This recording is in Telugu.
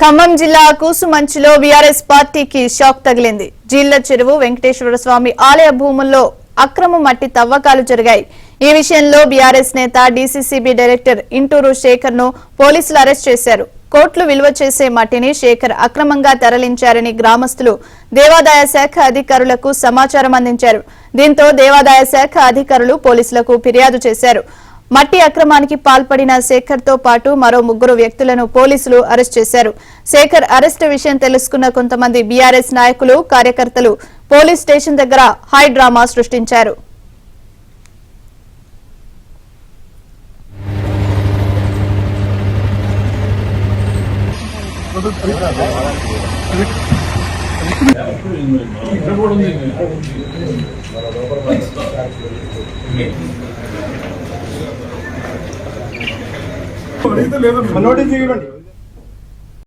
ఖమ్మం జిల్లా కూసుమంచిలో బీఆర్ఎస్ పార్టీకి షాక్ తగిలింది. జీళ్ల చెరువు వెంకటేశ్వర స్వామి ఆలయ భూముల్లో అక్రమ మట్టి తవ్వకాలు జరిగాయి. ఈ విషయంలో బీఆర్ఎస్ నేత డీసీసీబీ డైరెక్టర్ ఇంటూరు శేఖర్ ను పోలీసులు అరెస్ట్ చేశారు. కోట్లు విలువ చేసే మట్టిని శేఖర్ అక్రమంగా తరలించారని గ్రామస్తులు దేవాదాయ శాఖ అధికారులకు సమాచారం అందించారు. దీంతో దేవాదాయ శాఖ అధికారులు పోలీసులకు ఫిర్యాదు చేశారు. మట్టి అక్రమానికి పాల్పడిన శేఖర్ తో పాటు మరో 3 వ్యక్తులను పోలీసులు అరెస్ట్ చేశారు. శేఖర్ అరెస్టు విషయం తెలుసుకున్న కొంతమంది బీఆర్ఎస్ నాయకులు, కార్యకర్తలు పోలీస్ స్టేషన్ దగ్గర హై డ్రామా సృష్టించారు. నోటీస్ ఇవ్వండి.